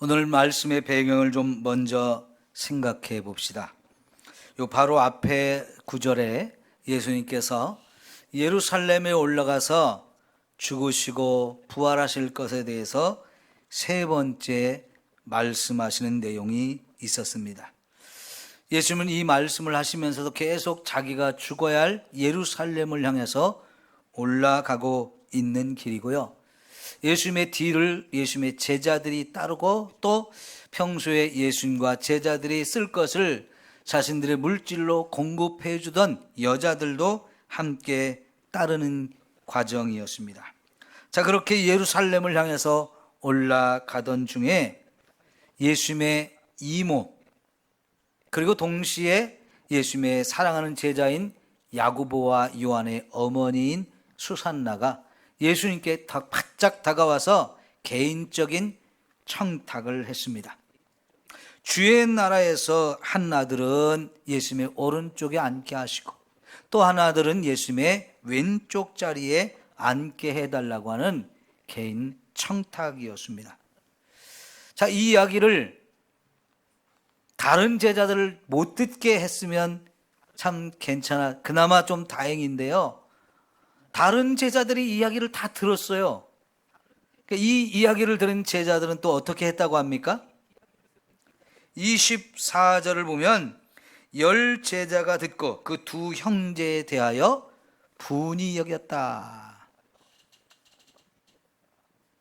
오늘 말씀의 배경을 좀 먼저 생각해 봅시다. 요 바로 앞에 구절에 예수님께서 예루살렘에 올라가서 죽으시고 부활하실 것에 대해서 세 번째 말씀하시는 내용이 있었습니다. 예수님은 이 말씀을 하시면서도 계속 자기가 죽어야 할 예루살렘을 향해서 올라가고 있는 길이고요. 예수님의 뒤를 예수님의 제자들이 따르고 또 평소에 예수님과 제자들이 쓸 것을 자신들의 물질로 공급해 주던 여자들도 함께 따르는 과정이었습니다. 자, 그렇게 예루살렘을 향해서 올라가던 중에 예수님의 이모 그리고 동시에 예수님의 사랑하는 제자인 야고보와 요한의 어머니인 수산나가 예수님께 바짝 다가와서 개인적인 청탁을 했습니다. 주의 나라에서 한 아들은 예수님의 오른쪽에 앉게 하시고 또 한 아들은 예수님의 왼쪽 자리에 앉게 해달라고 하는 개인 청탁이었습니다. 자, 이 이야기를 다른 제자들을 못 듣게 했으면 참 그나마 좀 다행인데요. 다른 제자들이 이야기를 다 들었어요. 이 이야기를 들은 제자들은 또 어떻게 했다고 합니까? 24절을 보면 10 제자가 듣고 그 두 형제에 대하여 분이 여겼다.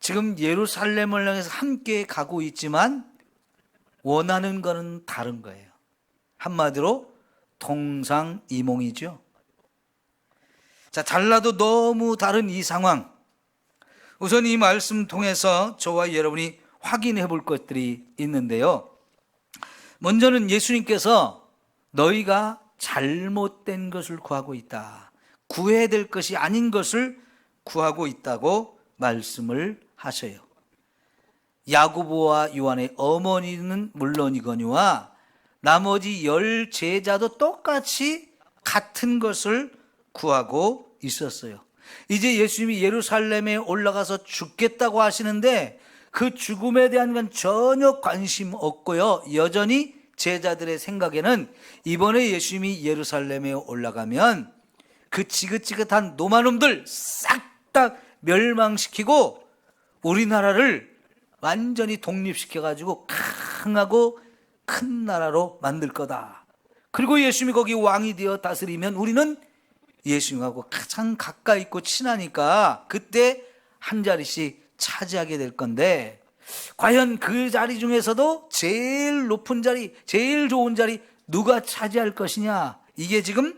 지금 예루살렘을 향해서 함께 가고 있지만 원하는 것은 다른 거예요. 한마디로 동상이몽이죠. 자, 달라도 너무 다른 이 상황. 우선 이 말씀 통해서 저와 여러분이 확인해 볼 것들이 있는데요. 먼저는 예수님께서 너희가 잘못된 것을 구하고 있다. 구해야 될 것이 아닌 것을 구하고 있다고 말씀을 하셔요. 야고보와 요한의 어머니는 물론이거니와 나머지 10 제자도 똑같이 같은 것을 구하고 있었어요. 이제 예수님이 예루살렘에 올라가서 죽겠다고 하시는데 그 죽음에 대한 건 전혀 관심 없고요. 여전히 제자들의 생각에는 이번에 예수님이 예루살렘에 올라가면 그 지긋지긋한 노마놈들 싹 다 멸망시키고 우리나라를 완전히 독립시켜가지고 강하고 큰 나라로 만들 거다. 그리고 예수님이 거기 왕이 되어 다스리면 우리는 예수님하고 가장 가까이 있고 친하니까 그때 한 자리씩 차지하게 될 건데 과연 그 자리 중에서도 제일 높은 자리, 제일 좋은 자리 누가 차지할 것이냐, 이게 지금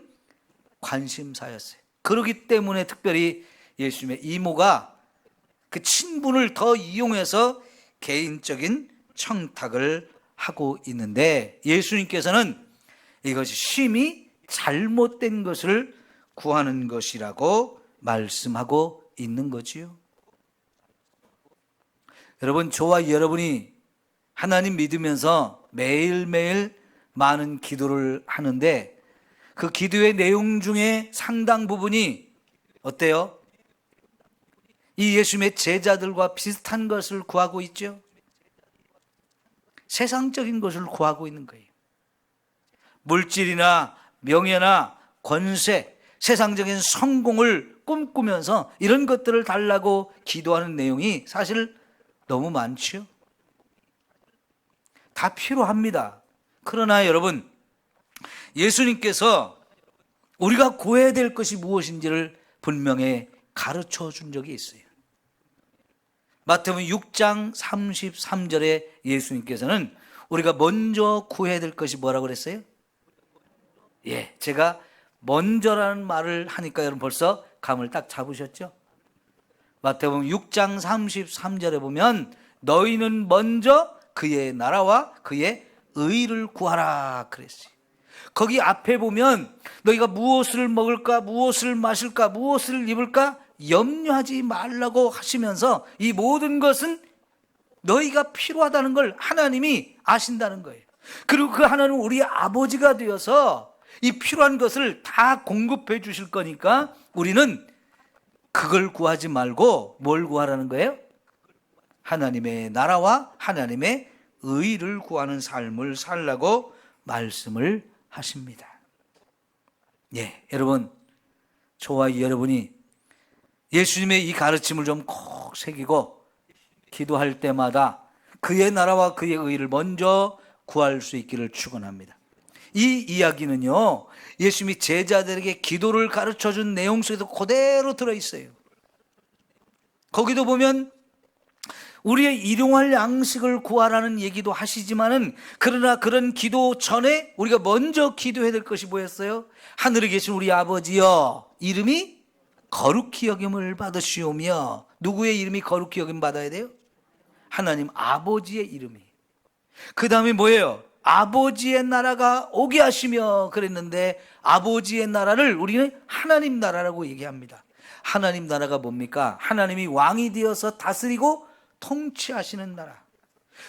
관심사였어요. 그렇기 때문에 특별히 예수님의 이모가 그 친분을 더 이용해서 개인적인 청탁을 하고 있는데 예수님께서는 이것이 심히 잘못된 것을 구하는 것이라고 말씀하고 있는 거지요. 여러분, 저와 여러분이 하나님 믿으면서 매일매일 많은 기도를 하는데 그 기도의 내용 중에 상당 부분이 어때요? 이 예수님의 제자들과 비슷한 것을 구하고 있죠. 세상적인 것을 구하고 있는 거예요. 물질이나 명예나 권세, 세상적인 성공을 꿈꾸면서 이런 것들을 달라고 기도하는 내용이 사실 너무 많죠. 다 필요합니다. 그러나 여러분, 예수님께서 우리가 구해야 될 것이 무엇인지를 분명히 가르쳐 준 적이 있어요. 마태복음 6장 33절에 예수님께서는 우리가 먼저 구해야 될 것이 뭐라고 그랬어요? 예, 제가 먼저라는 말을 하니까 여러분 벌써 감을 딱 잡으셨죠? 마태복음 6장 33절에 보면 너희는 먼저 그의 나라와 그의 의를 구하라 그랬어요. 거기 앞에 보면 너희가 무엇을 먹을까, 무엇을 마실까, 무엇을 입을까 염려하지 말라고 하시면서 이 모든 것은 너희가 필요하다는 걸 하나님이 아신다는 거예요. 그리고 그 하나님은 우리 아버지가 되어서 이 필요한 것을 다 공급해 주실 거니까 우리는 그걸 구하지 말고 뭘 구하라는 거예요? 하나님의 나라와 하나님의 의를 구하는 삶을 살라고 말씀을 하십니다. 예, 여러분, 저와 여러분이 예수님의 이 가르침을 좀 콕 새기고 기도할 때마다 그의 나라와 그의 의를 먼저 구할 수 있기를 축원합니다. 이 이야기는요, 예수님이 제자들에게 기도를 가르쳐준 내용 속에도 그대로 들어있어요. 거기도 보면 우리의 일용할 양식을 구하라는 얘기도 하시지만은, 그러나 그런 기도 전에 우리가 먼저 기도해야 될 것이 뭐였어요? 하늘에 계신 우리 아버지여, 이름이 거룩히 여김을 받으시오며. 누구의 이름이 거룩히 여김 받아야 돼요? 하나님 아버지의 이름이. 그 다음에 뭐예요? 아버지의 나라가 오게 하시며 그랬는데, 아버지의 나라를 우리는 하나님 나라라고 얘기합니다. 하나님 나라가 뭡니까? 하나님이 왕이 되어서 다스리고 통치하시는 나라.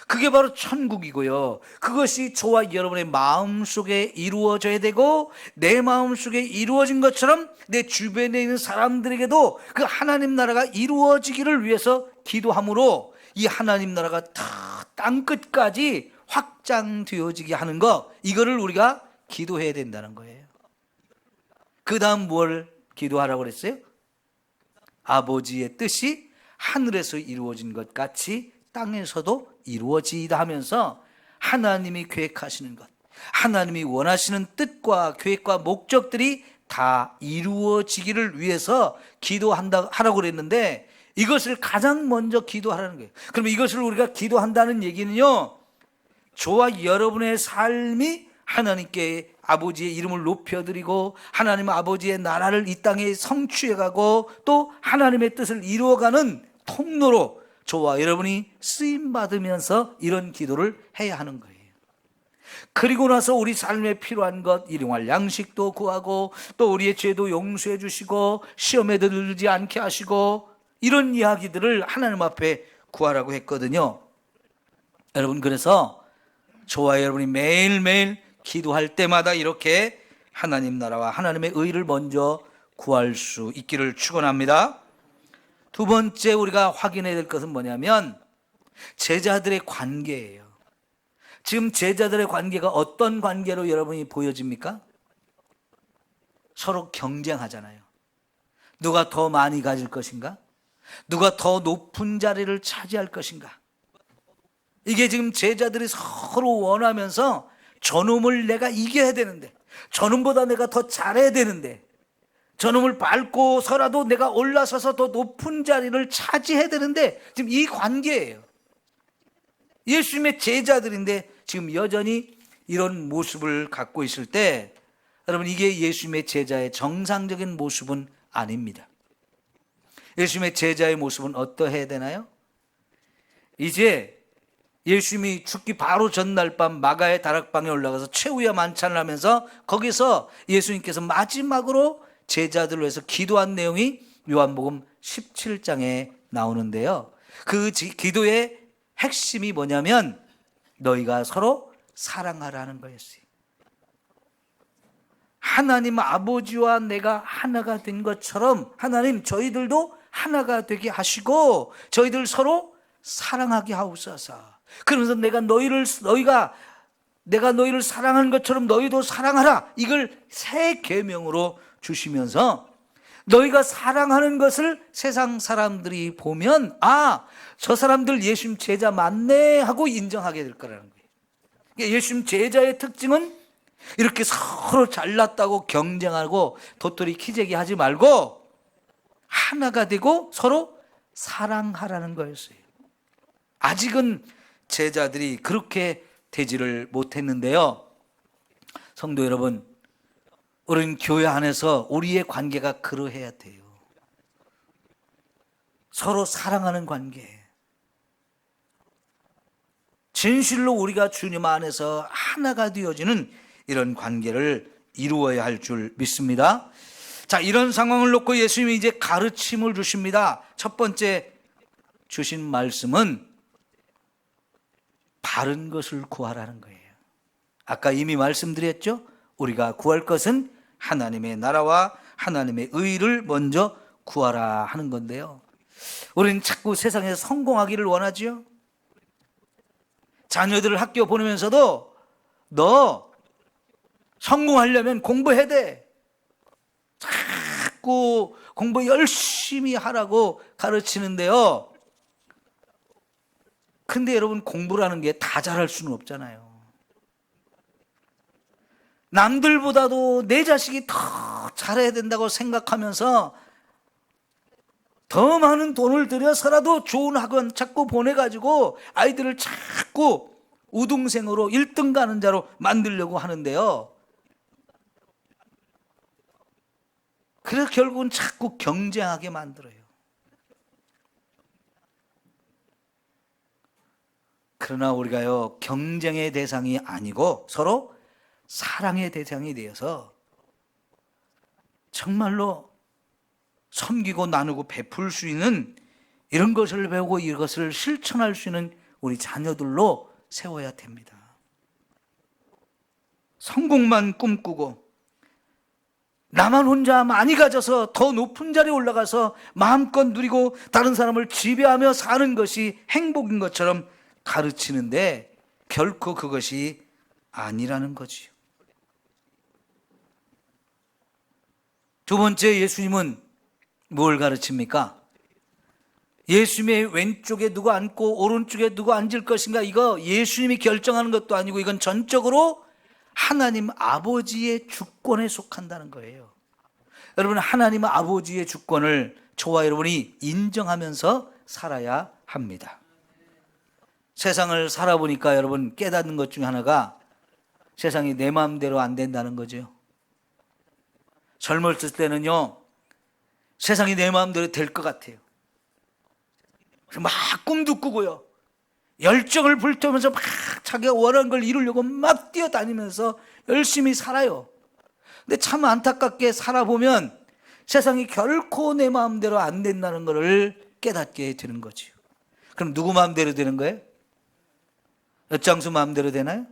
그게 바로 천국이고요. 그것이 저와 여러분의 마음속에 이루어져야 되고, 내 마음속에 이루어진 것처럼 내 주변에 있는 사람들에게도 그 하나님 나라가 이루어지기를 위해서 기도함으로 이 하나님 나라가 다 땅끝까지 확장되어지게 하는 것, 이거를 우리가 기도해야 된다는 거예요. 그 다음 뭘 기도하라고 그랬어요? 아버지의 뜻이 하늘에서 이루어진 것 같이 땅에서도 이루어지이다 하면서 하나님이 계획하시는 것, 하나님이 원하시는 뜻과 계획과 목적들이 다 이루어지기를 위해서 하라고 그랬는데, 이것을 가장 먼저 기도하라는 거예요. 그러면 이것을 우리가 기도한다는 얘기는요, 저와 여러분의 삶이 하나님께 아버지의 이름을 높여드리고 하나님 아버지의 나라를 이 땅에 성취해가고 또 하나님의 뜻을 이루어가는 통로로 저와 여러분이 쓰임받으면서 이런 기도를 해야 하는 거예요. 그리고 나서 우리 삶에 필요한 것, 일용할 양식도 구하고 또 우리의 죄도 용서해 주시고 시험에 들지 않게 하시고, 이런 이야기들을 하나님 앞에 구하라고 했거든요. 여러분, 그래서 저와 여러분이 매일매일 기도할 때마다 이렇게 하나님 나라와 하나님의 의를 먼저 구할 수 있기를 축원합니다. 두 번째 우리가 확인해야 될 것은 뭐냐면 제자들의 관계예요. 지금 제자들의 관계가 어떤 관계로 여러분이 보여집니까? 서로 경쟁하잖아요. 누가 더 많이 가질 것인가? 누가 더 높은 자리를 차지할 것인가? 이게 지금 제자들이 서로 원하면서 저놈을 내가 이겨야 되는데, 저놈보다 내가 더 잘해야 되는데, 저놈을 밟고서라도 내가 올라서서 더 높은 자리를 차지해야 되는데, 지금 이 관계예요. 예수님의 제자들인데 지금 여전히 이런 모습을 갖고 있을 때, 여러분, 이게 예수님의 제자의 정상적인 모습은 아닙니다. 예수님의 제자의 모습은 어떠해야 되나요? 이제 예수님이 죽기 바로 전날 밤 마가의 다락방에 올라가서 최후의 만찬을 하면서 거기서 예수님께서 마지막으로 제자들을 위해서 기도한 내용이 요한복음 17장에 나오는데요. 그 기도의 핵심이 뭐냐면 너희가 서로 사랑하라는 거였어요. 하나님 아버지와 내가 하나가 된 것처럼 하나님 저희들도 하나가 되게 하시고 저희들 서로 사랑하게 하옵소서. 그러면서 내가 너희를 사랑한 것처럼 너희도 사랑하라, 이걸 새 계명으로 주시면서 너희가 사랑하는 것을 세상 사람들이 보면 아, 저 사람들 예수님 제자 맞네 하고 인정하게 될 거라는 거예요. 예수님 제자의 특징은 이렇게 서로 잘났다고 경쟁하고 도토리 키재기 하지 말고 하나가 되고 서로 사랑하라는 거였어요. 아직은 제자들이 그렇게 되지를 못했는데요. 성도 여러분, 우리는 교회 안에서 우리의 관계가 그러해야 돼요. 서로 사랑하는 관계. 진실로 우리가 주님 안에서 하나가 되어지는 이런 관계를 이루어야 할 줄 믿습니다. 자, 이런 상황을 놓고 예수님이 이제 가르침을 주십니다. 첫 번째 주신 말씀은 바른 것을 구하라는 거예요. 아까 이미 말씀드렸죠? 우리가 구할 것은 하나님의 나라와 하나님의 의를 먼저 구하라 하는 건데요. 우리는 자꾸 세상에서 성공하기를 원하죠. 자녀들을 학교 보내면서도 너 성공하려면 공부해야 돼. 자꾸 공부 열심히 하라고 가르치는데요. 근데 여러분, 공부라는 게 다 잘할 수는 없잖아요. 남들보다도 내 자식이 더 잘해야 된다고 생각하면서 더 많은 돈을 들여서라도 좋은 학원 자꾸 보내가지고 아이들을 자꾸 우등생으로 1등 가는 자로 만들려고 하는데요. 그래서 결국은 자꾸 경쟁하게 만들어요. 그러나 우리가요, 경쟁의 대상이 아니고 서로 사랑의 대상이 되어서 정말로 섬기고 나누고 베풀 수 있는 이런 것을 배우고 이것을 실천할 수 있는 우리 자녀들로 세워야 됩니다. 성공만 꿈꾸고 나만 혼자 많이 가져서 더 높은 자리에 올라가서 마음껏 누리고 다른 사람을 지배하며 사는 것이 행복인 것처럼 가르치는데 결코 그것이 아니라는 거지요. 두 번째, 예수님은 뭘 가르칩니까? 예수님의 왼쪽에 누가 앉고 오른쪽에 누가 앉을 것인가, 이거 예수님이 결정하는 것도 아니고 이건 전적으로 하나님 아버지의 주권에 속한다는 거예요. 여러분, 하나님 아버지의 주권을 저와 여러분이 인정하면서 살아야 합니다. 세상을 살아보니까 여러분, 깨닫는 것 중에 하나가 세상이 내 마음대로 안 된다는 거죠. 젊었을 때는요, 세상이 내 마음대로 될 것 같아요. 막 꿈도 꾸고요, 열정을 불태우면서 막 자기가 원하는 걸 이루려고 막 뛰어다니면서 열심히 살아요. 근데 참 안타깝게 살아보면 세상이 결코 내 마음대로 안 된다는 것을 깨닫게 되는 거죠. 그럼 누구 마음대로 되는 거예요? 엿장수 마음대로 되나요?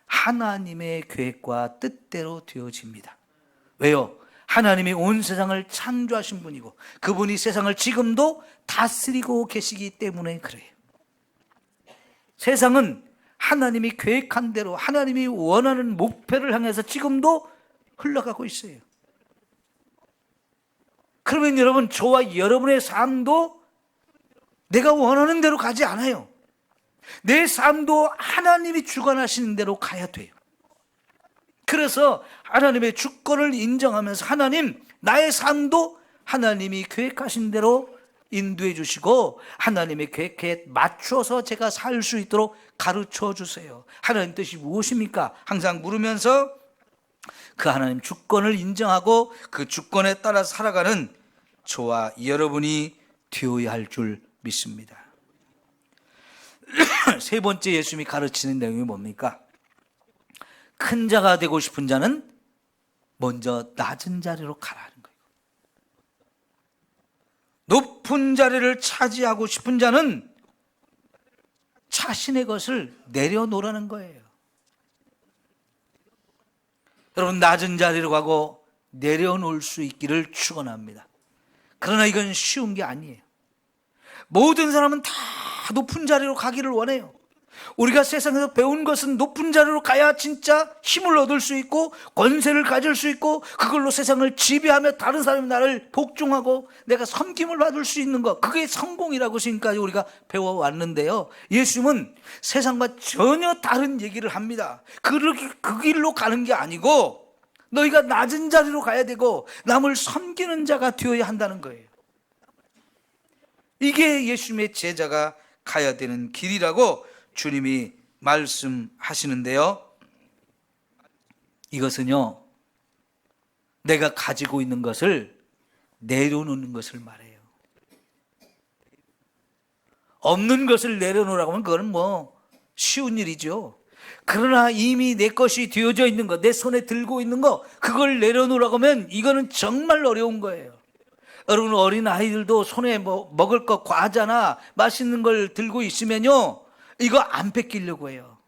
하나님의 계획과 뜻대로 되어집니다. 왜요? 하나님이 온 세상을 창조하신 분이고 그분이 세상을 지금도 다스리고 계시기 때문에 그래요. 세상은 하나님이 계획한 대로 하나님이 원하는 목표를 향해서 지금도 흘러가고 있어요. 그러면 여러분, 저와 여러분의 삶도 내가 원하는 대로 가지 않아요. 내 삶도 하나님이 주관하시는 대로 가야 돼요. 그래서 하나님의 주권을 인정하면서 하나님, 나의 삶도 하나님이 계획하신 대로 인도해 주시고 하나님의 계획에 맞춰서 제가 살 수 있도록 가르쳐 주세요. 하나님 뜻이 무엇입니까? 항상 물으면서 그 하나님 주권을 인정하고 그 주권에 따라 살아가는 저와 여러분이 되어야 할 줄 믿습니다. 세 번째, 예수님이 가르치는 내용이 뭡니까? 큰 자가 되고 싶은 자는 먼저 낮은 자리로 가라는 거예요. 높은 자리를 차지하고 싶은 자는 자신의 것을 내려놓으라는 거예요. 여러분, 낮은 자리로 가고 내려놓을 수 있기를 축원합니다. 그러나 이건 쉬운 게 아니에요. 모든 사람은 다 높은 자리로 가기를 원해요. 우리가 세상에서 배운 것은 높은 자리로 가야 진짜 힘을 얻을 수 있고 권세를 가질 수 있고 그걸로 세상을 지배하며 다른 사람이 나를 복종하고 내가 섬김을 받을 수 있는 것, 그게 성공이라고 지금까지 우리가 배워왔는데요, 예수님은 세상과 전혀 다른 얘기를 합니다. 그 길로 가는 게 아니고 너희가 낮은 자리로 가야 되고 남을 섬기는 자가 되어야 한다는 거예요. 이게 예수님의 제자가 가야 되는 길이라고 주님이 말씀하시는데요, 이것은요, 내가 가지고 있는 것을 내려놓는 것을 말해요. 없는 것을 내려놓으라고 하면 그거는 뭐 쉬운 일이죠. 그러나 이미 내 것이 되어져 있는 것, 내 손에 들고 있는 것, 그걸 내려놓으라고 하면 이거는 정말 어려운 거예요. 여러분, 어린 아이들도 손에 뭐 먹을 것, 과자나 맛있는 걸 들고 있으면요, 이거 안 뺏기려고 해요.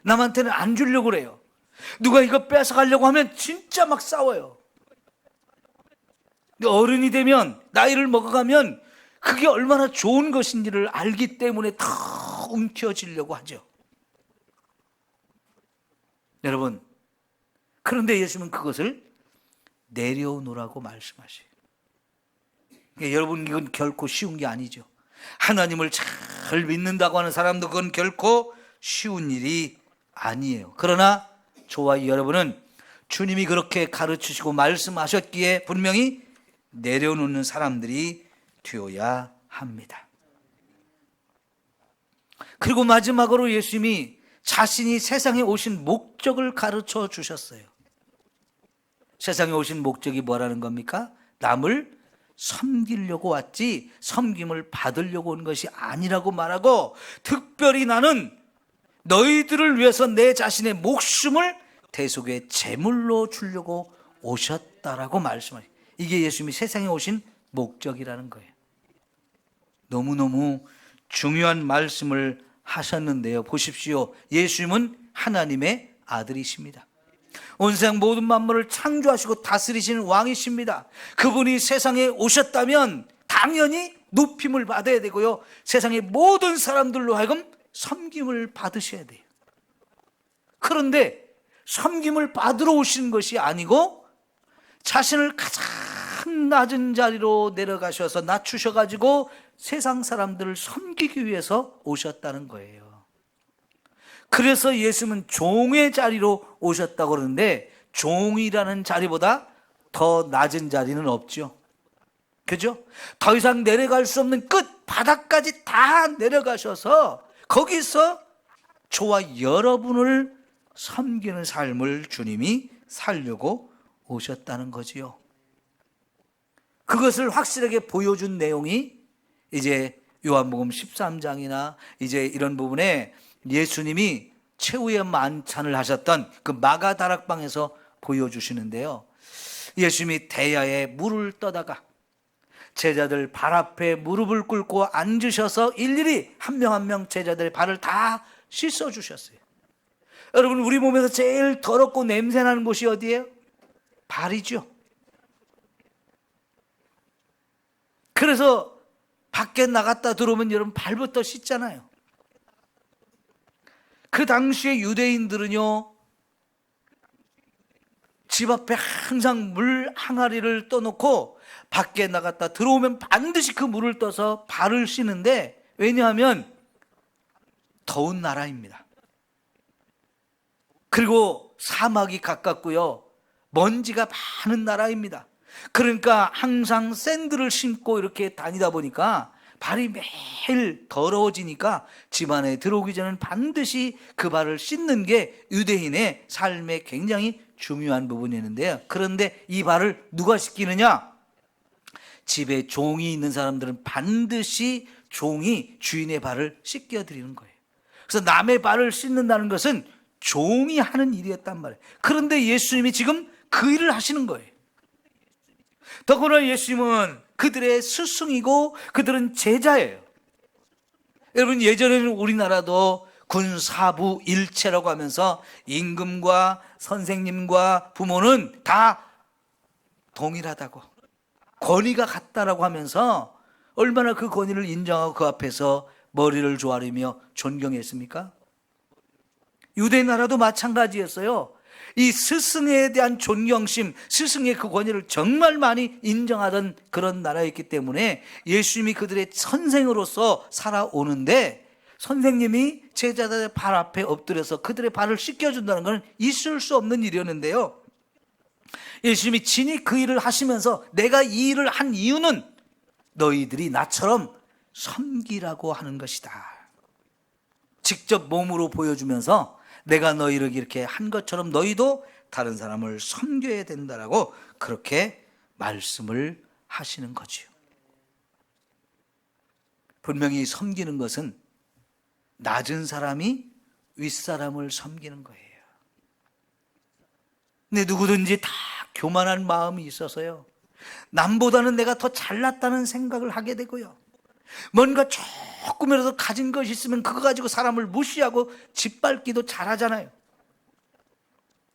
남한테는 안 주려고 그래요. 누가 이거 뺏어가려고 하면 진짜 막 싸워요. 어른이 되면, 나이를 먹어가면 그게 얼마나 좋은 것인지를 알기 때문에 더 움켜쥐려고 하죠. 여러분, 그런데 예수님은 그것을 내려놓으라고 말씀하셔요. 여러분, 이건 결코 쉬운 게 아니죠. 하나님을 잘 믿는다고 하는 사람도 그건 결코 쉬운 일이 아니에요. 그러나 저와 여러분은 주님이 그렇게 가르치시고 말씀하셨기에 분명히 내려놓는 사람들이 되어야 합니다. 그리고 마지막으로 예수님이 자신이 세상에 오신 목적을 가르쳐 주셨어요. 세상에 오신 목적이 뭐라는 겁니까? 남을 섬기려고 왔지 섬김을 받으려고 온 것이 아니라고 말하고, 특별히 나는 너희들을 위해서 내 자신의 목숨을 대속의 제물로 주려고 오셨다라고 말씀하세요. 이게 예수님이 세상에 오신 목적이라는 거예요. 너무너무 중요한 말씀을 하셨는데요. 보십시오. 예수님은 하나님의 아들이십니다. 온 세상 모든 만물을 창조하시고 다스리시는 왕이십니다. 그분이 세상에 오셨다면 당연히 높임을 받아야 되고요, 세상의 모든 사람들로 하여금 섬김을 받으셔야 돼요. 그런데 섬김을 받으러 오신 것이 아니고 자신을 가장 낮은 자리로 내려가셔서 낮추셔가지고 세상 사람들을 섬기기 위해서 오셨다는 거예요. 그래서 예수님은 종의 자리로 오셨다고 그러는데, 종이라는 자리보다 더 낮은 자리는 없죠. 그죠? 더 이상 내려갈 수 없는 끝 바닥까지 다 내려가셔서 거기서 저와 여러분을 섬기는 삶을 주님이 살려고 오셨다는 거지요. 그것을 확실하게 보여준 내용이 이제 요한복음 13장이나 이제 이런 부분에 예수님이 최후의 만찬을 하셨던 그 마가다락방에서 보여주시는데요. 예수님이 대야에 물을 떠다가 제자들 발 앞에 무릎을 꿇고 앉으셔서 일일이 한 명 한 명 제자들의 발을 다 씻어주셨어요. 여러분, 우리 몸에서 제일 더럽고 냄새나는 곳이 어디예요? 발이죠. 그래서 밖에 나갔다 들어오면 여러분 발부터 씻잖아요. 그 당시에 유대인들은요, 집 앞에 항상 물 항아리를 떠놓고 밖에 나갔다 들어오면 반드시 그 물을 떠서 발을 씻는데, 왜냐하면 더운 나라입니다. 그리고 사막이 가깝고요, 먼지가 많은 나라입니다. 그러니까 항상 샌들을 신고 이렇게 다니다 보니까 발이 매일 더러워지니까 집 안에 들어오기 전에는 반드시 그 발을 씻는 게 유대인의 삶에 굉장히 중요한 부분이었는데요. 그런데 이 발을 누가 씻기느냐? 집에 종이 있는 사람들은 반드시 종이 주인의 발을 씻겨드리는 거예요. 그래서 남의 발을 씻는다는 것은 종이 하는 일이었단 말이에요. 그런데 예수님이 지금 그 일을 하시는 거예요. 더구나 예수님은 그들의 스승이고 그들은 제자예요. 여러분, 예전에는 우리나라도 군사부 일체라고 하면서 임금과 선생님과 부모는 다 동일하다고, 권위가 같다라고 하면서 얼마나 그 권위를 인정하고 그 앞에서 머리를 조아리며 존경했습니까? 유대 나라도 마찬가지였어요. 이 스승에 대한 존경심, 스승의 그 권위를 정말 많이 인정하던 그런 나라였기 때문에 예수님이 그들의 선생으로서 살아오는데, 선생님이 제자들의 발 앞에 엎드려서 그들의 발을 씻겨준다는 것은 있을 수 없는 일이었는데요, 예수님이 친히 그 일을 하시면서 내가 이 일을 한 이유는 너희들이 나처럼 섬기라고 하는 것이다. 직접 몸으로 보여주면서 내가 너희를 이렇게 한 것처럼 너희도 다른 사람을 섬겨야 된다라고 그렇게 말씀을 하시는 거지요. 분명히 섬기는 것은 낮은 사람이 윗사람을 섬기는 거예요. 근데 누구든지 다 교만한 마음이 있어서요, 남보다는 내가 더 잘났다는 생각을 하게 되고요, 뭔가 조금이라도 가진 것이 있으면 그거 가지고 사람을 무시하고 짓밟기도 잘하잖아요.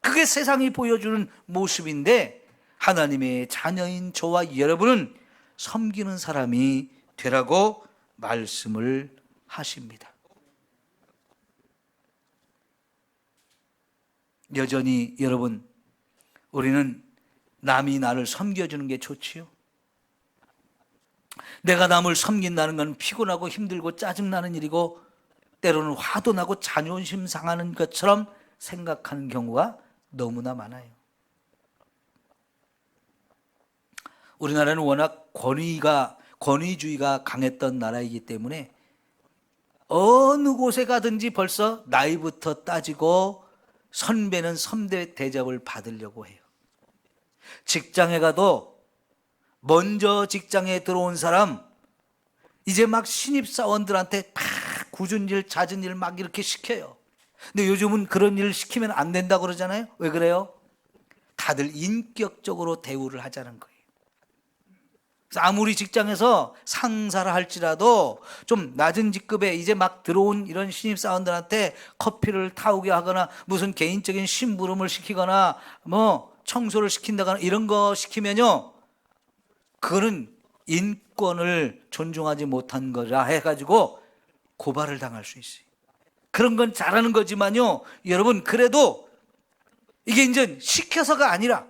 그게 세상이 보여주는 모습인데, 하나님의 자녀인 저와 여러분은 섬기는 사람이 되라고 말씀을 하십니다. 여전히 여러분, 우리는 남이 나를 섬겨주는 게 좋지요. 내가 남을 섬긴다는 건 피곤하고 힘들고 짜증나는 일이고 때로는 화도 나고 자존심 상하는 것처럼 생각하는 경우가 너무나 많아요. 우리나라는 워낙 권위주의가 강했던 나라이기 때문에 어느 곳에 가든지 벌써 나이부터 따지고 선배는 선배 대접을 받으려고 해요. 직장에 가도 먼저 직장에 들어온 사람, 이제 막 신입사원들한테 다 굳은 일, 잦은 일 막 이렇게 시켜요. 근데 요즘은 그런 일을 시키면 안 된다고 그러잖아요. 왜 그래요? 다들 인격적으로 대우를 하자는 거예요. 그래서 아무리 직장에서 상사를 할지라도 좀 낮은 직급에 이제 막 들어온 이런 신입사원들한테 커피를 타오게 하거나 무슨 개인적인 심부름을 시키거나 뭐 청소를 시킨다거나 이런 거 시키면요, 그거는 인권을 존중하지 못한 거라 해가지고 고발을 당할 수 있어요. 그런 건 잘하는 거지만요, 여러분, 그래도 이게 이제 시켜서가 아니라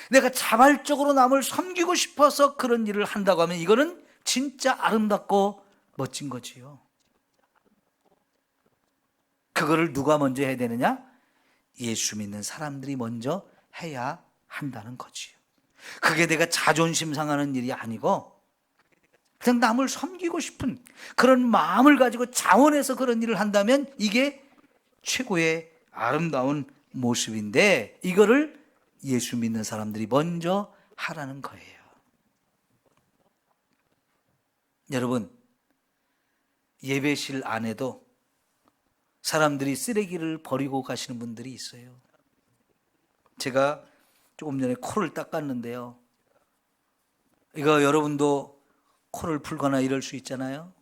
내가 자발적으로 남을 섬기고 싶어서 그런 일을 한다고 하면 이거는 진짜 아름답고 멋진 거지요. 그거를 누가 먼저 해야 되느냐? 예수 믿는 사람들이 먼저 해야 한다는 거지요. 그게 내가 자존심 상하는 일이 아니고 그냥 남을 섬기고 싶은 그런 마음을 가지고 자원해서 그런 일을 한다면 이게 최고의 아름다운 모습인데, 이거를 예수 믿는 사람들이 먼저 하라는 거예요. 여러분, 예배실 안에도 사람들이 쓰레기를 버리고 가시는 분들이 있어요. 제가 조금 전에 코를 닦았는데요, 이거 여러분도 코를 풀거나 이럴 수 있잖아요.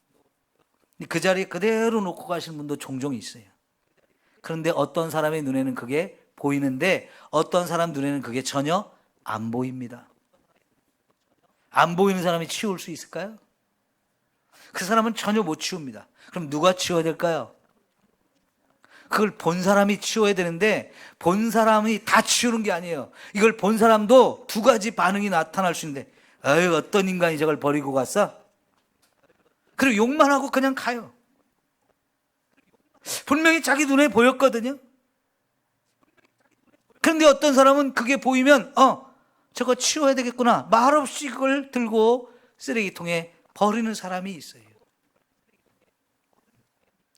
그 자리에 그대로 놓고 가시는 분도 종종 있어요. 그런데 어떤 사람의 눈에는 그게 보이는데 어떤 사람 눈에는 그게 전혀 안 보입니다. 안 보이는 사람이 치울 수 있을까요? 그 사람은 전혀 못 치웁니다. 그럼 누가 치워야 될까요? 그걸 본 사람이 치워야 되는데 본 사람이 다 치우는 게 아니에요. 이걸 본 사람도 두 가지 반응이 나타날 수 있는데, 아유, 어떤 인간이 저걸 버리고 갔어? 그리고 욕만 하고 그냥 가요. 분명히 자기 눈에 보였거든요. 그런데 어떤 사람은 그게 보이면 저거 치워야 되겠구나, 말없이 그걸 들고 쓰레기통에 버리는 사람이 있어요.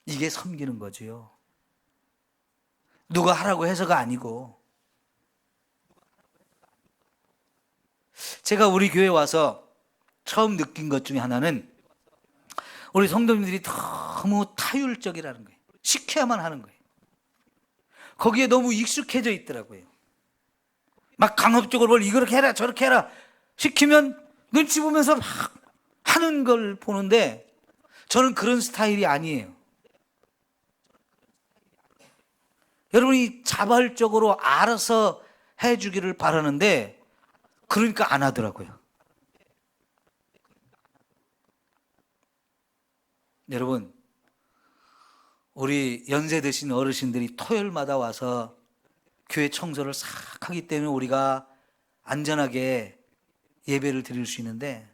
이게 섬기는 거지요. 누가 하라고 해서가 아니고. 제가 우리 교회 와서 처음 느낀 것 중에 하나는 우리 성도님들이 너무 타율적이라는 거예요. 시켜야만 하는 거예요. 거기에 너무 익숙해져 있더라고요. 막 강압적으로 뭘 이렇게 해라 저렇게 해라 시키면 눈치 보면서 막 하는 걸 보는데, 저는 그런 스타일이 아니에요. 여러분이 자발적으로 알아서 해주기를 바라는데 그러니까 안 하더라고요. 여러분, 우리 연세 드신 어르신들이 토요일마다 와서 교회 청소를 싹 하기 때문에 우리가 안전하게 예배를 드릴 수 있는데,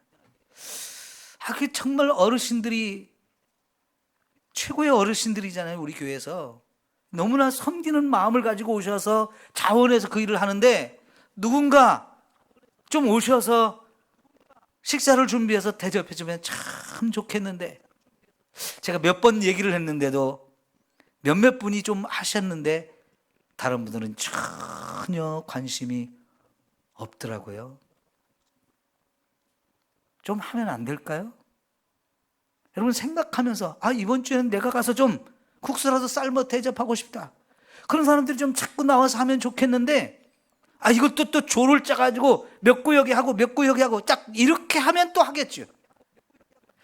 그 정말 어르신들이 최고의 어르신들이잖아요. 우리 교회에서 너무나 섬기는 마음을 가지고 오셔서 자원해서 그 일을 하는데, 누군가 좀 오셔서 식사를 준비해서 대접해주면 참 좋겠는데, 제가 몇 번 얘기를 했는데도 몇몇 분이 좀 하셨는데 다른 분들은 전혀 관심이 없더라고요. 좀 하면 안 될까요? 여러분 생각하면서 이번 주에는 내가 가서 좀 국수라도 삶아 대접하고 싶다, 그런 사람들이 좀 자꾸 나와서 하면 좋겠는데, 이것도 또 조를 짜가지고 몇 구역에 하고 몇 구역에 하고 딱 이렇게 하면 또 하겠죠.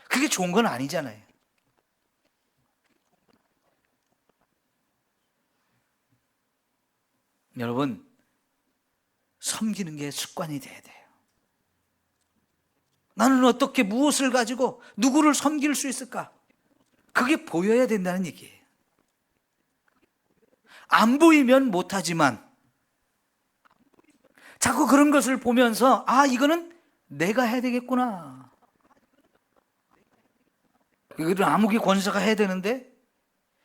그게 좋은 건 아니잖아요. 여러분, 섬기는 게 습관이 돼야 돼요. 나는 어떻게 무엇을 가지고 누구를 섬길 수 있을까? 그게 보여야 된다는 얘기예요. 안 보이면 못하지만 자꾸 그런 것을 보면서 이거는 내가 해야 되겠구나. 이거는 아무개 권사가 해야 되는데,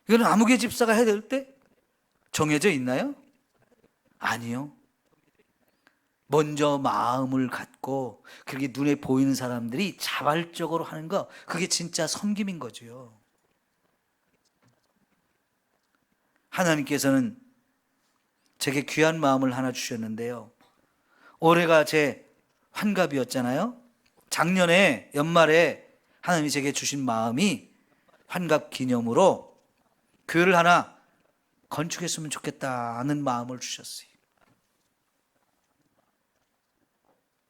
이거는 아무개 집사가 해야 될 때 정해져 있나요? 아니요. 먼저 마음을 갖고 그렇게 눈에 보이는 사람들이 자발적으로 하는 거, 그게 진짜 섬김인 거죠. 하나님께서는 제게 귀한 마음을 하나 주셨는데요. 올해가 제 환갑이었잖아요. 작년에 연말에 하나님이 제게 주신 마음이 환갑 기념으로 교회를 하나 건축했으면 좋겠다는 마음을 주셨어요.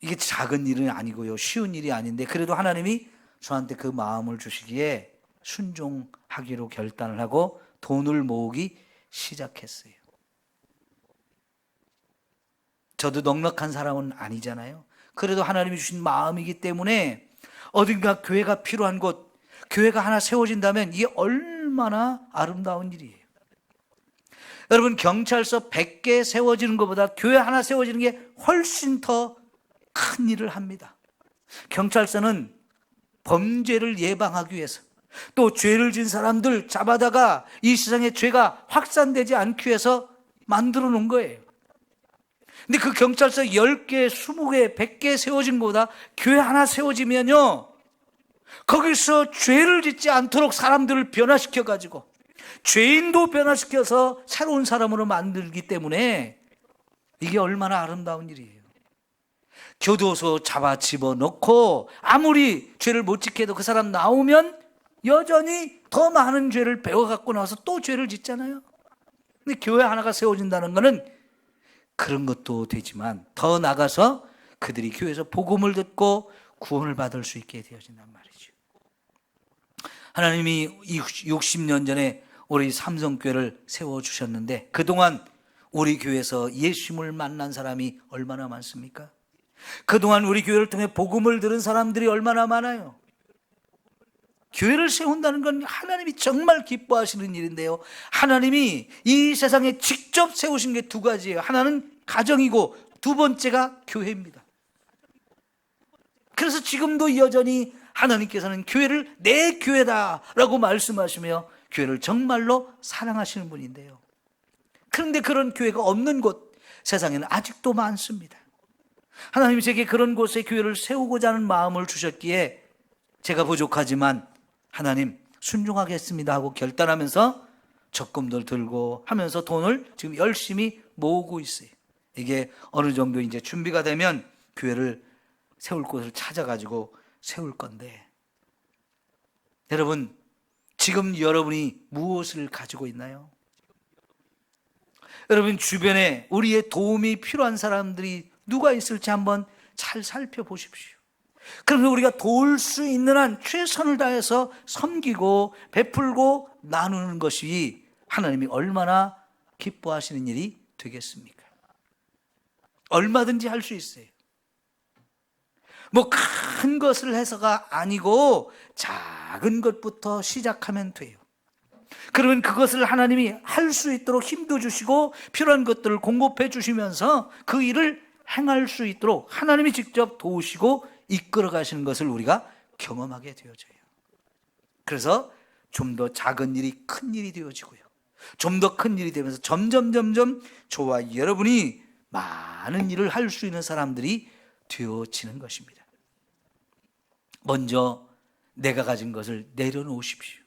이게 작은 일은 아니고요, 쉬운 일이 아닌데 그래도 하나님이 저한테 그 마음을 주시기에 순종하기로 결단을 하고 돈을 모으기 시작했어요. 저도 넉넉한 사람은 아니잖아요. 그래도 하나님이 주신 마음이기 때문에 어딘가 교회가 필요한 곳, 교회가 하나 세워진다면 이게 얼마나 아름다운 일이에요. 여러분, 경찰서 100개 세워지는 것보다 교회 하나 세워지는 게 훨씬 더 큰 일을 합니다. 경찰서는 범죄를 예방하기 위해서, 또 죄를 진 사람들 잡아다가 이 세상에 죄가 확산되지 않기 위해서 만들어 놓은 거예요. 근데 그 경찰서 10개, 20개, 100개 세워진 것보다 교회 하나 세워지면요, 거기서 죄를 짓지 않도록 사람들을 변화시켜가지고 죄인도 변화시켜서 새로운 사람으로 만들기 때문에 이게 얼마나 아름다운 일이에요. 교도소 잡아 집어넣고 아무리 죄를 못 지게 해도 그 사람 나오면 여전히 더 많은 죄를 배워갖고 나와서 또 죄를 짓잖아요. 근데 교회 하나가 세워진다는 것은 그런 것도 되지만 더 나가서 그들이 교회에서 복음을 듣고 구원을 받을 수 있게 되어진단 말이죠. 하나님이 60년 전에 우리 삼성교회를 세워주셨는데 그동안 우리 교회에서 예수님을 만난 사람이 얼마나 많습니까? 그동안 우리 교회를 통해 복음을 들은 사람들이 얼마나 많아요. 교회를 세운다는 건 하나님이 정말 기뻐하시는 일인데요, 하나님이 이 세상에 직접 세우신 게 두 가지예요. 하나는 가정이고 두 번째가 교회입니다. 그래서 지금도 여전히 하나님께서는 교회를 내 교회다라고 말씀하시며 교회를 정말로 사랑하시는 분인데요, 그런데 그런 교회가 없는 곳 세상에는 아직도 많습니다. 하나님이 제게 그런 곳에 교회를 세우고자 하는 마음을 주셨기에 제가 부족하지만 하나님 순종하겠습니다 하고 결단하면서 적금들 들고 하면서 돈을 지금 열심히 모으고 있어요. 이게 어느 정도 이제 준비가 되면 교회를 세울 곳을 찾아가지고 세울 건데, 여러분, 지금 여러분이 무엇을 가지고 있나요? 여러분 주변에 우리의 도움이 필요한 사람들이 누가 있을지 한번 잘 살펴보십시오. 그러면 우리가 도울 수 있는 한 최선을 다해서 섬기고 베풀고 나누는 것이 하나님이 얼마나 기뻐하시는 일이 되겠습니까? 얼마든지 할 수 있어요. 뭐 큰 것을 해서가 아니고 작은 것부터 시작하면 돼요. 그러면 그것을 하나님이 할 수 있도록 힘도 주시고 필요한 것들을 공급해 주시면서 그 일을 행할 수 있도록 하나님이 직접 도우시고 이끌어 가시는 것을 우리가 경험하게 되어져요. 그래서 좀 더 작은 일이 큰 일이 되어지고요, 좀 더 큰 일이 되면서 점점 저와 여러분이 많은 일을 할 수 있는 사람들이 되어지는 것입니다. 먼저 내가 가진 것을 내려놓으십시오.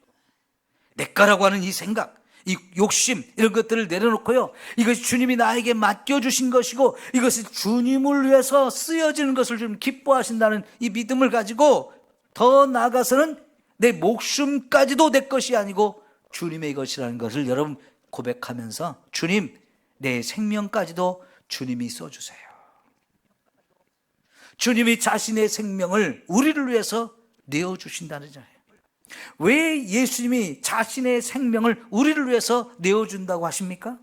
내 거라고 하는 이 생각, 이 욕심, 이런 것들을 내려놓고요, 이것이 주님이 나에게 맡겨주신 것이고 이것이 주님을 위해서 쓰여지는 것을 좀 기뻐하신다는 이 믿음을 가지고 더 나아가서는 내 목숨까지도 내 것이 아니고 주님의 것이라는 것을 여러분 고백하면서, 주님, 내 생명까지도 주님이 써주세요. 주님이 자신의 생명을 우리를 위해서 내어주신다는 거잖아요. 왜 예수님이 자신의 생명을 우리를 위해서 내어준다고 하십니까?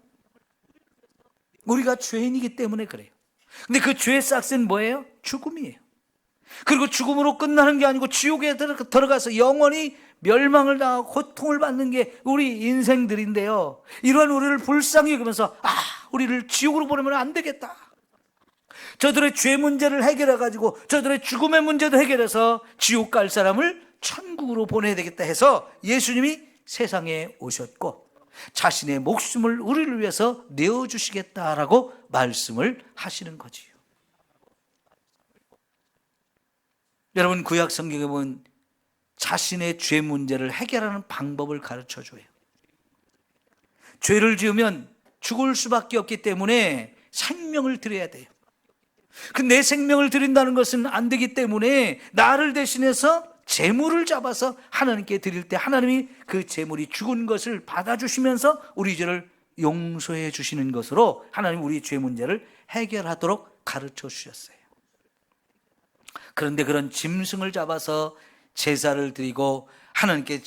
우리가 죄인이기 때문에 그래요. 근데 그 죄의 싹스는 뭐예요? 죽음이에요. 그리고 죽음으로 끝나는 게 아니고 지옥에 들어가서 영원히 멸망을 당하고 고통을 받는 게 우리 인생들인데요. 이러한 우리를 불쌍히 여기면서 우리를 지옥으로 보내면 안 되겠다. 저들의 죄 문제를 해결해가지고 저들의 죽음의 문제도 해결해서 지옥 갈 사람을 천국으로 보내야 되겠다 해서 예수님이 세상에 오셨고 자신의 목숨을 우리를 위해서 내어주시겠다라고 말씀을 하시는 거지요. 여러분, 구약 성경에 보면 자신의 죄 문제를 해결하는 방법을 가르쳐줘요. 죄를 지으면 죽을 수밖에 없기 때문에 생명을 드려야 돼요. 내 생명을 드린다는 것은 안 되기 때문에 나를 대신해서 제물을 잡아서 하나님께 드릴 때 하나님이 그 제물이 죽은 것을 받아주시면서 우리 죄를 용서해 주시는 것으로 하나님 우리 죄 문제를 해결하도록 가르쳐 주셨어요. 그런데 그런 짐승을 잡아서 제사를 드리고 하나님께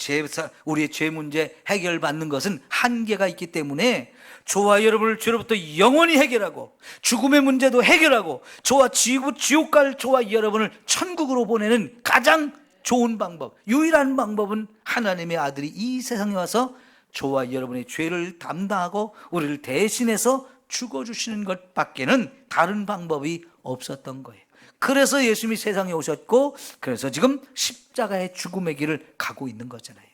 우리의 죄 문제 해결받는 것은 한계가 있기 때문에 저와 여러분을 죄로부터 영원히 해결하고 죽음의 문제도 해결하고 지옥 갈 저와 여러분을 천국으로 보내는 가장 좋은 방법, 유일한 방법은 하나님의 아들이 이 세상에 와서 저와 여러분의 죄를 담당하고 우리를 대신해서 죽어주시는 것밖에는 다른 방법이 없었던 거예요. 그래서 예수님이 세상에 오셨고 그래서 지금 십자가의 죽음의 길을 가고 있는 거잖아요.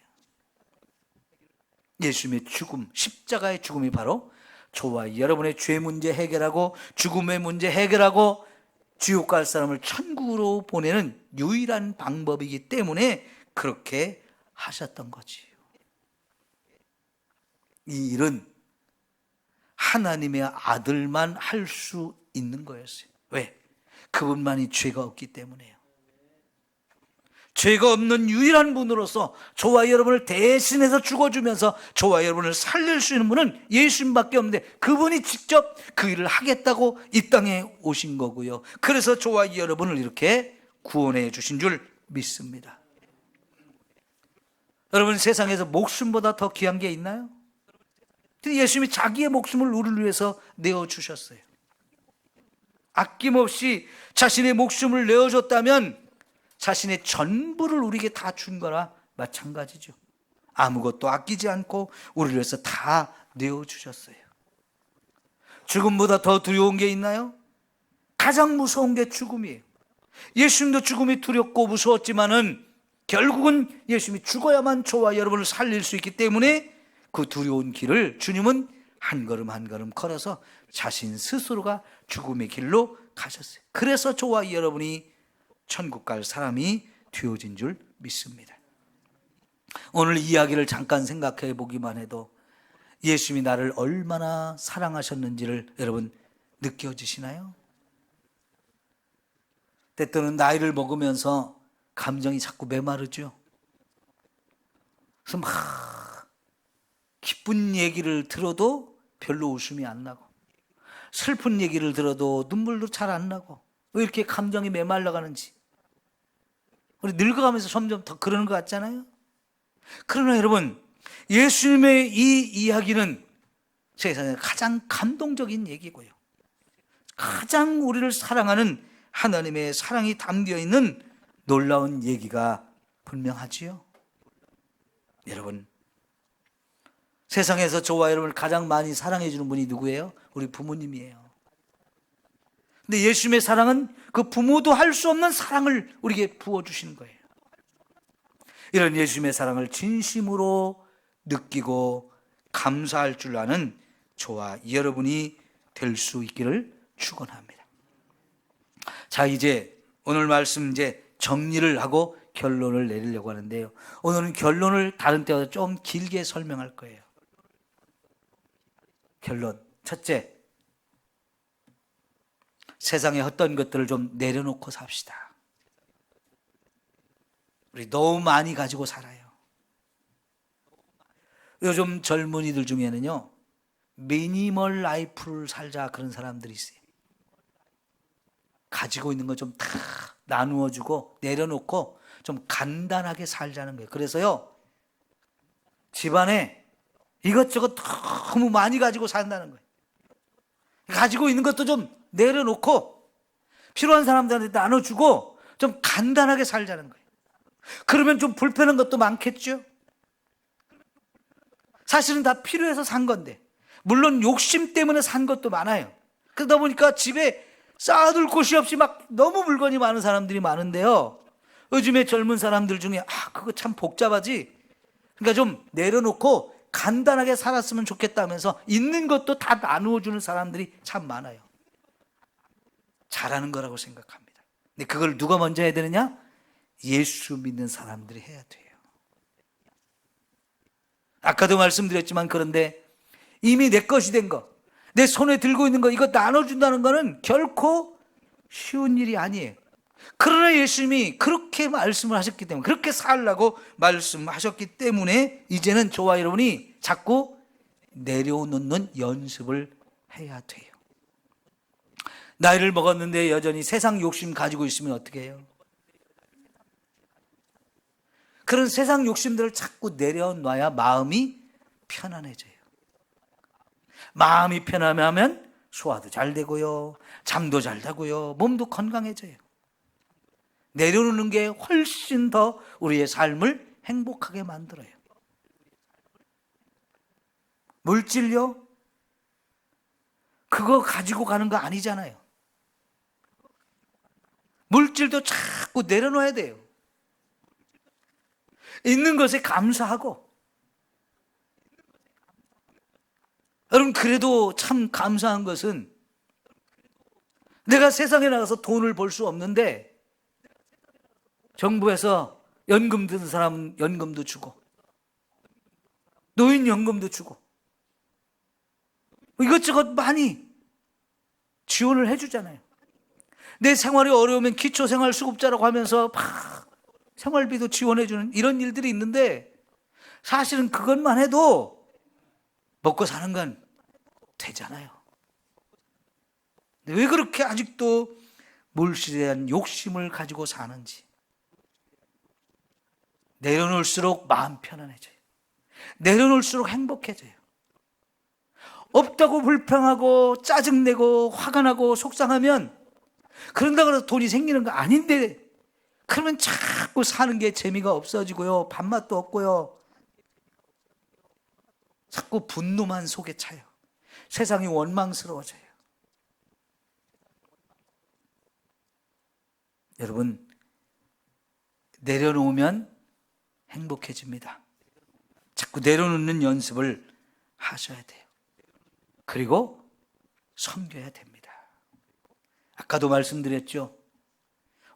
예수님의 죽음, 십자가의 죽음이 바로 저와 여러분의 죄 문제 해결하고 죽음의 문제 해결하고 지옥 갈 사람을 천국으로 보내는 유일한 방법이기 때문에 그렇게 하셨던 거지요. 이 일은 하나님의 아들만 할 수 있는 거였어요. 왜? 그분만이 죄가 없기 때문에요. 죄가 없는 유일한 분으로서 저와 여러분을 대신해서 죽어주면서 저와 여러분을 살릴 수 있는 분은 예수님밖에 없는데 그분이 직접 그 일을 하겠다고 이 땅에 오신 거고요. 그래서 저와 여러분을 이렇게 구원해 주신 줄 믿습니다. 여러분, 세상에서 목숨보다 더 귀한 게 있나요? 예수님이 자기의 목숨을 우리를 위해서 내어주셨어요. 아낌없이 자신의 목숨을 내어줬다면 자신의 전부를 우리에게 다 준 거나 마찬가지죠. 아무것도 아끼지 않고 우리를 위해서 다 내어주셨어요. 죽음보다 더 두려운 게 있나요? 가장 무서운 게 죽음이에요. 예수님도 죽음이 두렵고 무서웠지만은 결국은 예수님이 죽어야만 저와 여러분을 살릴 수 있기 때문에 그 두려운 길을 주님은 한 걸음 한 걸음 걸어서 자신 스스로가 죽음의 길로 가셨어요. 그래서 저와 여러분이 천국 갈 사람이 되어진 줄 믿습니다. 오늘 이야기를 잠깐 생각해 보기만 해도 예수님이 나를 얼마나 사랑하셨는지를 여러분 느껴지시나요? 때때로는 나이를 먹으면서 감정이 자꾸 메마르죠. 그래서 막 기쁜 얘기를 들어도 별로 웃음이 안 나고 슬픈 얘기를 들어도 눈물도 잘 안 나고 왜 이렇게 감정이 메말라가는지 우리 늙어가면서 점점 더 그러는 것 같잖아요. 그러나 여러분, 예수님의 이 이야기는 세상에 가장 감동적인 얘기고요, 가장 우리를 사랑하는 하나님의 사랑이 담겨있는 놀라운 얘기가 분명하지요. 여러분, 세상에서 저와 여러분을 가장 많이 사랑해 주는 분이 누구예요? 우리 부모님이에요. 근데 예수님의 사랑은 그 부모도 할 수 없는 사랑을 우리에게 부어주시는 거예요. 이런 예수님의 사랑을 진심으로 느끼고 감사할 줄 아는 저와 여러분이 될 수 있기를 축원합니다. 자, 이제 오늘 말씀 이제 정리를 하고 결론을 내리려고 하는데요. 오늘은 결론을 다른 때보다 좀 길게 설명할 거예요. 결론. 첫째, 세상에 헛된 것들을 좀 내려놓고 삽시다. 우리 너무 많이 가지고 살아요. 요즘 젊은이들 중에는요, 미니멀 라이프를 살자 그런 사람들이 있어요. 가지고 있는 거 좀 다 나누어주고 내려놓고 좀 간단하게 살자는 거예요. 그래서요, 집안에 이것저것 너무 많이 가지고 산다는 거예요. 가지고 있는 것도 좀 내려놓고 필요한 사람들한테 나눠주고 좀 간단하게 살자는 거예요. 그러면 좀 불편한 것도 많겠죠. 사실은 다 필요해서 산 건데, 물론 욕심 때문에 산 것도 많아요. 그러다 보니까 집에 쌓아둘 곳이 없이 막 너무 물건이 많은 사람들이 많은데요, 요즘에 젊은 사람들 중에 그거 참 복잡하지, 그러니까 좀 내려놓고 간단하게 살았으면 좋겠다면서 있는 것도 다 나누어주는 사람들이 참 많아요. 잘하는 거라고 생각합니다. 근데 그걸 누가 먼저 해야 되느냐? 예수 믿는 사람들이 해야 돼요. 아까도 말씀드렸지만, 그런데 이미 내 것이 된 거, 내 손에 들고 있는 거, 이거 나눠준다는 거는 결코 쉬운 일이 아니에요. 그러나 예수님이 그렇게 말씀을 하셨기 때문에, 그렇게 살라고 말씀하셨기 때문에 이제는 저와 여러분이 자꾸 내려놓는 연습을 해야 돼요. 나이를 먹었는데 여전히 세상 욕심 가지고 있으면 어떻게 해요? 그런 세상 욕심들을 자꾸 내려놔야 마음이 편안해져요. 마음이 편안하면 소화도 잘 되고요, 잠도 잘 자고요, 몸도 건강해져요. 내려놓는 게 훨씬 더 우리의 삶을 행복하게 만들어요. 물질요? 그거 가지고 가는 거 아니잖아요. 물질도 자꾸 내려놓아야 돼요. 있는 것에 감사하고. 여러분, 그래도 참 감사한 것은, 내가 세상에 나가서 돈을 벌 수 없는데 정부에서 연금 드는 사람은 연금도 주고, 노인연금도 주고, 이것저것 많이 지원을 해주잖아요. 내 생활이 어려우면 기초생활수급자라고 하면서 막 생활비도 지원해주는 이런 일들이 있는데, 사실은 그것만 해도 먹고 사는 건 되잖아요. 왜 그렇게 아직도 물질에 대한 욕심을 가지고 사는지. 내려놓을수록 마음 편안해져요. 내려놓을수록 행복해져요. 없다고 불평하고 짜증내고 화가 나고 속상하면, 그런다고 해서 돈이 생기는 거 아닌데, 그러면 자꾸 사는 게 재미가 없어지고요, 밥맛도 없고요, 자꾸 분노만 속에 차요. 세상이 원망스러워져요. 여러분, 내려놓으면 행복해집니다. 자꾸 내려놓는 연습을 하셔야 돼요. 그리고 섬겨야 됩니다. 아까도 말씀드렸죠.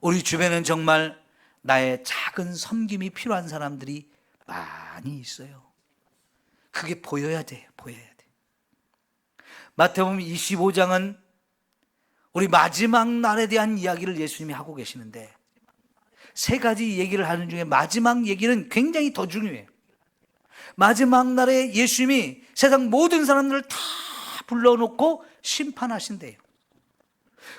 우리 주변엔 정말 나의 작은 섬김이 필요한 사람들이 많이 있어요. 그게 보여야 돼요. 보여야 돼요. 마태복음 25장은 우리 마지막 날에 대한 이야기를 예수님이 하고 계시는데, 세 가지 얘기를 하는 중에 마지막 얘기는 굉장히 더 중요해요. 마지막 날에 예수님이 세상 모든 사람들을 다 불러놓고 심판하신대요.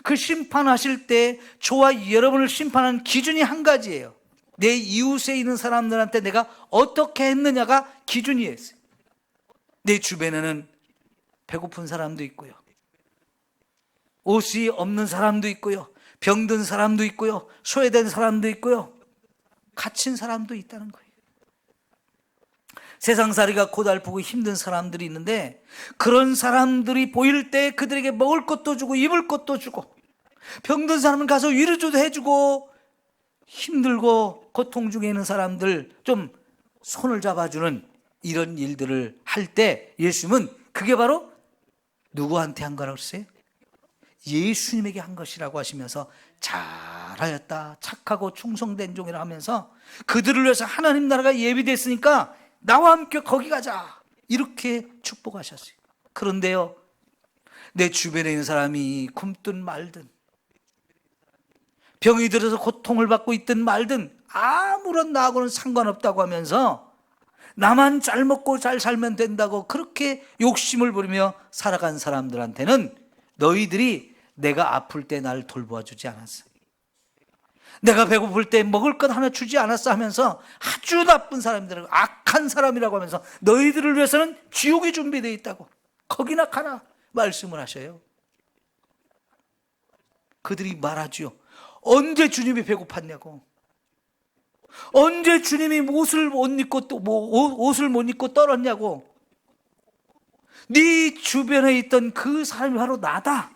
그 심판하실 때 저와 여러분을 심판하는 기준이 한 가지예요. 내 이웃에 있는 사람들한테 내가 어떻게 했느냐가 기준이에요. 내 주변에는 배고픈 사람도 있고요, 옷이 없는 사람도 있고요, 병든 사람도 있고요, 소외된 사람도 있고요, 갇힌 사람도 있다는 거예요. 세상살이가 고달프고 힘든 사람들이 있는데, 그런 사람들이 보일 때 그들에게 먹을 것도 주고 입을 것도 주고, 병든 사람은 가서 위로도 해주고, 힘들고 고통 중에 있는 사람들 좀 손을 잡아주는 이런 일들을 할 때, 예수님은 그게 바로 누구한테 한 거라고 했어요? 예수님에게 한 것이라고 하시면서, 잘하였다, 착하고 충성된 종이라 하면서, 그들을 위해서 하나님 나라가 예비됐으니까 나와 함께 거기 가자, 이렇게 축복하셨어요. 그런데요, 내 주변에 있는 사람이 굶든 말든, 병이 들어서 고통을 받고 있든 말든, 아무런 나하고는 상관없다고 하면서 나만 잘 먹고 잘 살면 된다고 그렇게 욕심을 부리며 살아간 사람들한테는, 너희들이 내가 아플 때 나를 돌보아 주지 않았어, 내가 배고플 때 먹을 것 하나 주지 않았어 하면서 아주 나쁜 사람들, 악한 사람이라고 하면서 너희들을 위해서는 지옥이 준비되어 있다고 거기나 가라 말씀을 하셔요. 그들이 말하죠. 언제 주님이 배고팠냐고. 언제 주님이 옷을 못 입고 옷을 못 입고 떨었냐고. 네 주변에 있던 그 사람이 바로 나다.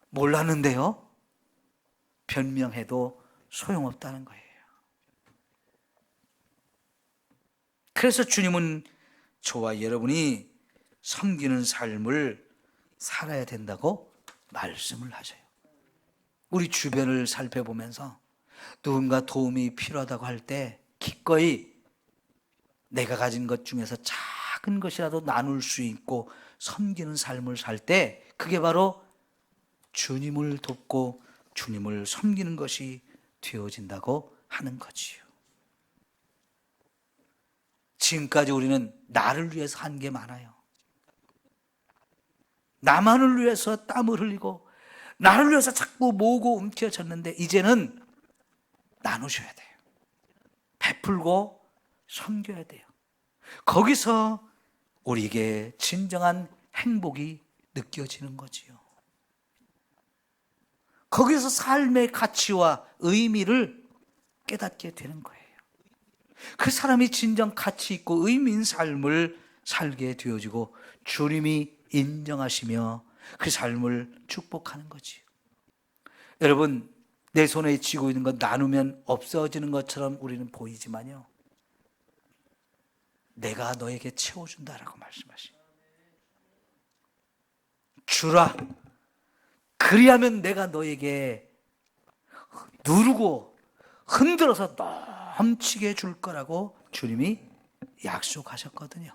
몰랐는데요. 변명해도 소용없다는 거예요. 그래서 주님은 저와 여러분이 섬기는 삶을 살아야 된다고 말씀을 하셔요. 우리 주변을 살펴보면서 누군가 도움이 필요하다고 할 때 기꺼이 내가 가진 것 중에서 작은 것이라도 나눌 수 있고 섬기는 삶을 살 때 그게 바로 주님을 돕고 주님을 섬기는 것이 되어진다고 하는 거지요. 지금까지 우리는 나를 위해서 한 게 많아요. 나만을 위해서 땀을 흘리고 나를 위해서 자꾸 모으고 움켜졌는데 이제는 나누셔야 돼요. 베풀고 섬겨야 돼요. 거기서 우리에게 진정한 행복이 느껴지는 거지요. 거기서 삶의 가치와 의미를 깨닫게 되는 거예요. 그 사람이 진정 가치 있고 의미 있는 삶을 살게 되어지고 주님이 인정하시며 그 삶을 축복하는 거지요. 여러분, 내 손에 쥐고 있는 것 나누면 없어지는 것처럼 우리는 보이지만요, 내가 너에게 채워준다라고 말씀하시요. 주라. 그리하면 내가 너에게 누르고 흔들어서 넘치게 줄 거라고 주님이 약속하셨거든요.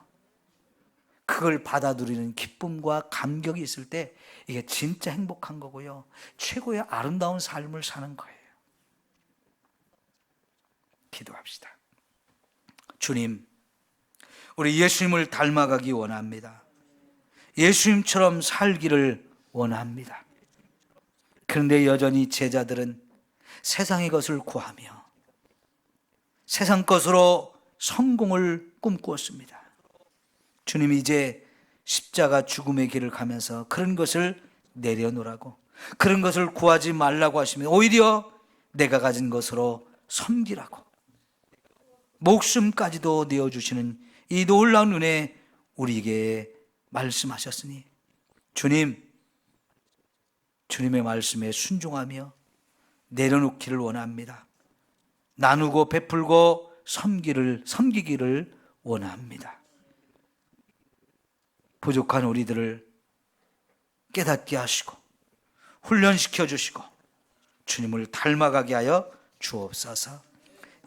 그걸 받아들이는 기쁨과 감격이 있을 때 이게 진짜 행복한 거고요. 최고의 아름다운 삶을 사는 거예요. 기도합시다. 주님, 우리 예수님을 닮아가기 원합니다. 예수님처럼 살기를 원합니다. 그런데 여전히 제자들은 세상의 것을 구하며 세상 것으로 성공을 꿈꾸었습니다. 주님이 이제 십자가 죽음의 길을 가면서 그런 것을 내려놓으라고, 그런 것을 구하지 말라고 하시면 오히려 내가 가진 것으로 섬기라고, 목숨까지도 내어주시는 이 놀라운 은혜 우리에게 말씀하셨으니 주님, 주님의 말씀에 순종하며 내려놓기를 원합니다. 나누고 베풀고 섬기기를 원합니다. 부족한 우리들을 깨닫게 하시고 훈련시켜 주시고 주님을 닮아가게 하여 주옵소서.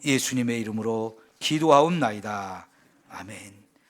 예수님의 이름으로 기도하옵나이다. 아멘.